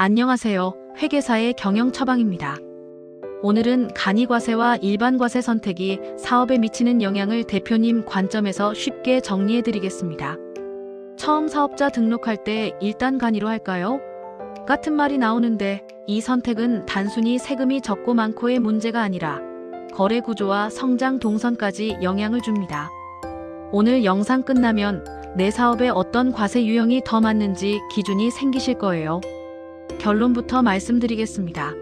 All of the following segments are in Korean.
안녕하세요. 회계사의 경영 처방입니다. 오늘은 간이과세와 일반과세 선택이 사업에 미치는 영향을 대표님 관점에서 쉽게 정리해 드리겠습니다. 처음 사업자 등록할 때 일단 간이로 할까요? 같은 말이 나오는데 이 선택은 단순히 세금이 적고 많고의 문제가 아니라 거래 구조와 성장 동선까지 영향을 줍니다. 오늘 영상 끝나면 내 사업에 어떤 과세 유형이 더 맞는지 기준이 생기실 거예요. 결론부터 말씀드리겠습니다.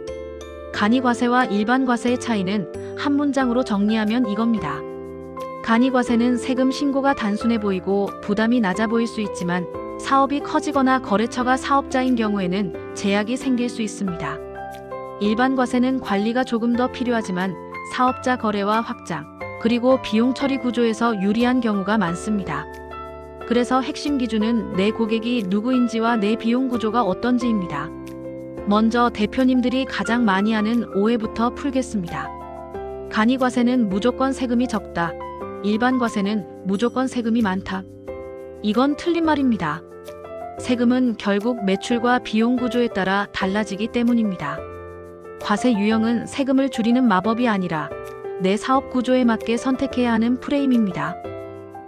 간이과세와 일반과세의 차이는 한 문장으로 정리하면 이겁니다. 간이과세는 세금 신고가 단순해 보이고 부담이 낮아 보일 수 있지만 사업이 커지거나 거래처가 사업자인 경우에는 제약이 생길 수 있습니다. 일반과세는 관리가 조금 더 필요하지만 사업자 거래와 확장, 그리고 비용 처리 구조에서 유리한 경우가 많습니다. 그래서 핵심 기준은 내 고객이 누구인지와 내 비용 구조가 어떤지입니다. 먼저 대표님들이 가장 많이 하는 오해부터 풀겠습니다. 간이과세는 무조건 세금이 적다. 일반과세는 무조건 세금이 많다. 이건 틀린 말입니다. 세금은 결국 매출과 비용 구조에 따라 달라지기 때문입니다. 과세 유형은 세금을 줄이는 마법이 아니라 내 사업 구조에 맞게 선택해야 하는 프레임입니다.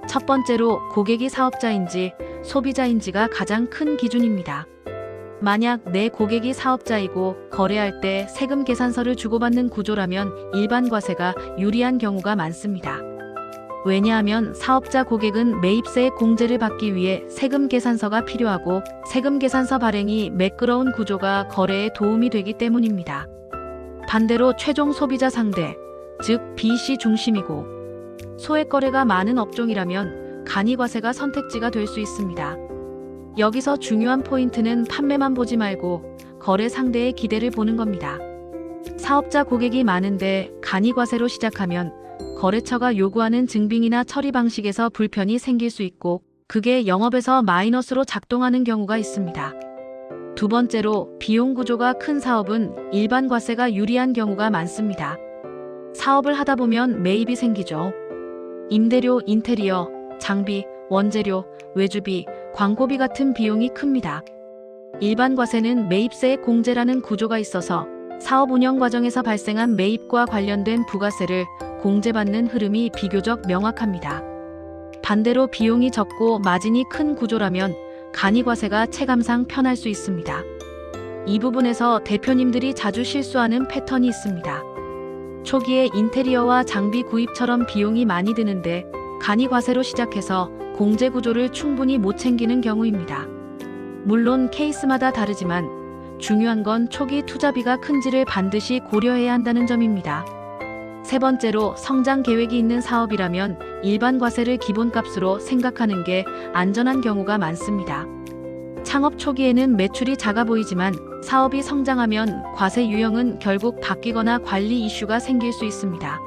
첫 번째로 고객이 사업자인지 소비자인지가 가장 큰 기준입니다. 만약 내 고객이 사업자이고 거래할 때 세금 계산서를 주고받는 구조라면 일반과세가 유리한 경우가 많습니다. 왜냐하면 사업자 고객은 매입세의 공제를 받기 위해 세금 계산서가 필요하고 세금 계산서 발행이 매끄러운 구조가 거래에 도움이 되기 때문입니다. 반대로 최종 소비자 상대, 즉 B.C 중심이고 소액 거래가 많은 업종이라면 간이과세가 선택지가 될 수 있습니다. 여기서 중요한 포인트는 판매만 보지 말고 거래 상대의 기대를 보는 겁니다. 사업자 고객이 많은데 간이과세로 시작하면 거래처가 요구하는 증빙이나 처리 방식에서 불편이 생길 수 있고 그게 영업에서 마이너스로 작동하는 경우가 있습니다. 두 번째로 비용 구조가 큰 사업은 일반과세가 유리한 경우가 많습니다. 사업을 하다 보면 매입이 생기죠. 임대료, 인테리어, 장비, 원재료, 외주비, 광고비 같은 비용이 큽니다. 일반과세는 매입세의 공제라는 구조가 있어서 사업 운영 과정에서 발생한 매입과 관련된 부가세를 공제받는 흐름이 비교적 명확합니다. 반대로 비용이 적고 마진이 큰 구조라면 간이과세가 체감상 편할 수 있습니다. 이 부분에서 대표님들이 자주 실수하는 패턴이 있습니다. 초기에 인테리어와 장비 구입처럼 비용이 많이 드는데 간이과세로 시작해서 공제 구조를 충분히 못 챙기는 경우입니다. 물론 케이스마다 다르지만 중요한 건 초기 투자비가 큰지를 반드시 고려해야 한다는 점입니다. 세 번째로 성장 계획이 있는 사업이라면 일반과세를 기본값으로 생각하는 게 안전한 경우가 많습니다. 창업 초기에는 매출이 작아 보이지만 사업이 성장하면 과세 유형은 결국 바뀌거나 관리 이슈가 생길 수 있습니다.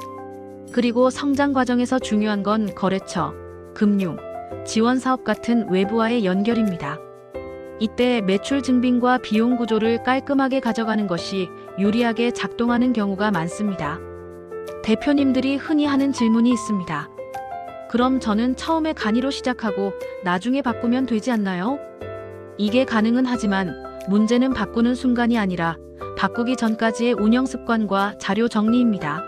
그리고 성장 과정에서 중요한 건 거래처, 금융, 지원 사업 같은 외부와의 연결입니다. 이때 매출 증빙과 비용 구조를 깔끔하게 가져가는 것이 유리하게 작동하는 경우가 많습니다. 대표님들이 흔히 하는 질문이 있습니다. 그럼 저는 처음에 간이로 시작하고 나중에 바꾸면 되지 않나요? 이게 가능은 하지만 문제는 바꾸는 순간이 아니라 바꾸기 전까지의 운영 습관과 자료 정리입니다.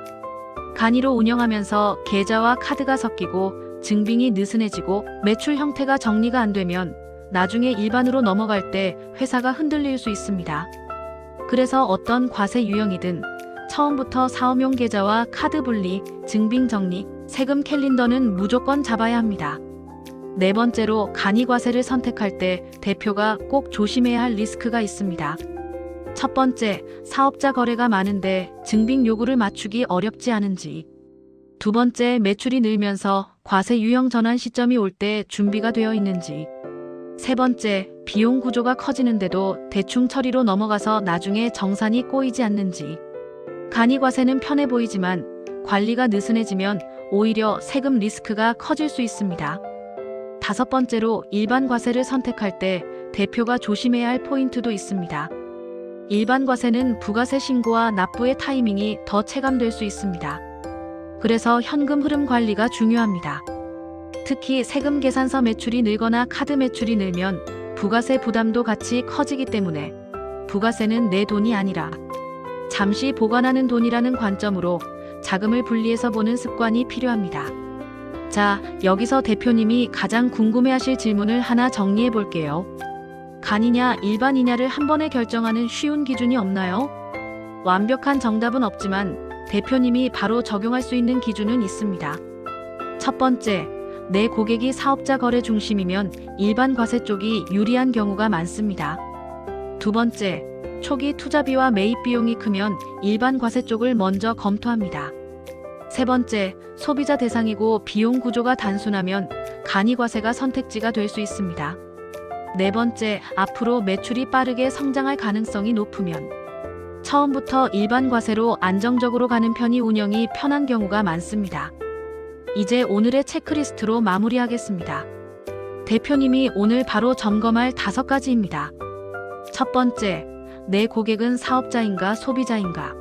간이로 운영하면서 계좌와 카드가 섞이고 증빙이 느슨해지고 매출 형태가 정리가 안 되면 나중에 일반으로 넘어갈 때 회사가 흔들릴 수 있습니다. 그래서 어떤 과세 유형이든 처음부터 사업용 계좌와 카드 분리, 증빙 정리, 세금 캘린더는 무조건 잡아야 합니다. 네 번째로 간이과세를 선택할 때 대표가 꼭 조심해야 할 리스크가 있습니다. 첫 번째, 사업자 거래가 많은데 증빙 요구를 맞추기 어렵지 않은지. 두 번째, 매출이 늘면서 과세 유형 전환 시점이 올 때 준비가 되어 있는지. 세 번째, 비용 구조가 커지는데도 대충 처리로 넘어가서 나중에 정산이 꼬이지 않는지. 간이과세는 편해 보이지만 관리가 느슨해지면 오히려 세금 리스크가 커질 수 있습니다. 다섯 번째로 일반과세를 선택할 때 대표가 조심해야 할 포인트도 있습니다. 일반과세는 부가세 신고와 납부의 타이밍이 더 체감될 수 있습니다. 그래서 현금 흐름 관리가 중요합니다. 특히 세금 계산서 매출이 늘거나 카드 매출이 늘면 부가세 부담도 같이 커지기 때문에 부가세는 내 돈이 아니라 잠시 보관하는 돈이라는 관점으로 자금을 분리해서 보는 습관이 필요합니다. 자, 여기서 대표님이 가장 궁금해하실 질문을 하나 정리해 볼게요. 간이냐 일반이냐를 한 번에 결정하는 쉬운 기준이 없나요? 완벽한 정답은 없지만 대표님이 바로 적용할 수 있는 기준은 있습니다. 첫 번째, 내 고객이 사업자 거래 중심이면 일반 과세 쪽이 유리한 경우가 많습니다. 두 번째, 초기 투자비와 매입 비용이 크면 일반 과세 쪽을 먼저 검토합니다. 세 번째, 소비자 대상이고 비용 구조가 단순하면 간이과세가 선택지가 될 수 있습니다. 네 번째, 앞으로 매출이 빠르게 성장할 가능성이 높으면 처음부터 일반 과세로 안정적으로 가는 편이 운영이 편한 경우가 많습니다. 이제 오늘의 체크리스트로 마무리하겠습니다. 대표님이 오늘 바로 점검할 5가지입니다. 첫 번째, 내 고객은 사업자인가 소비자인가?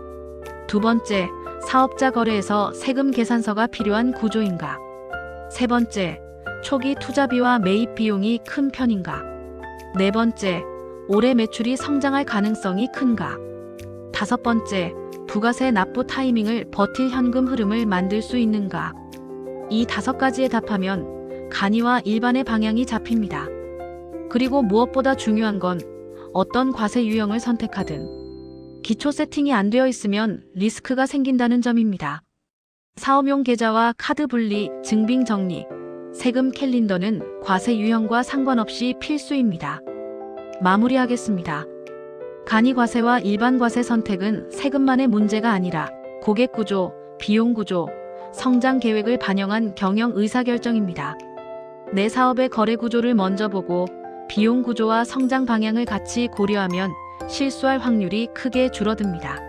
두 번째, 사업자 거래에서 세금 계산서가 필요한 구조인가? 세 번째, 초기 투자비와 매입 비용이 큰 편인가? 네 번째, 올해 매출이 성장할 가능성이 큰가? 다섯 번째, 부가세 납부 타이밍을 버틸 현금 흐름을 만들 수 있는가? 이 5가지에 답하면 간이와 일반의 방향이 잡힙니다. 그리고 무엇보다 중요한 건 어떤 과세 유형을 선택하든 기초 세팅이 안 되어 있으면 리스크가 생긴다는 점입니다. 사업용 계좌와 카드 분리, 증빙 정리, 세금 캘린더는 과세 유형과 상관없이 필수입니다. 마무리하겠습니다. 간이 과세와 일반 과세 선택은 세금만의 문제가 아니라 고객 구조, 비용 구조, 성장 계획을 반영한 경영 의사결정입니다. 내 사업의 거래 구조를 먼저 보고 비용 구조와 성장 방향을 같이 고려하면 실수할 확률이 크게 줄어듭니다.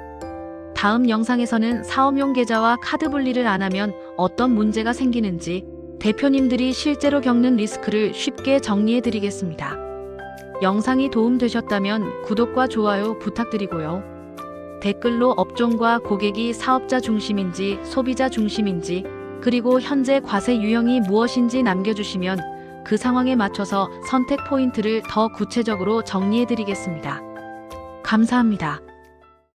다음 영상에서는 사업용 계좌와 카드 분리를 안 하면 어떤 문제가 생기는지 대표님들이 실제로 겪는 리스크를 쉽게 정리해 드리겠습니다. 영상이 도움되셨다면 구독과 좋아요 부탁드리고요. 댓글로 업종과 고객이 사업자 중심인지 소비자 중심인지 그리고 현재 과세 유형이 무엇인지 남겨주시면 그 상황에 맞춰서 선택 포인트를 더 구체적으로 정리해 드리겠습니다. 감사합니다.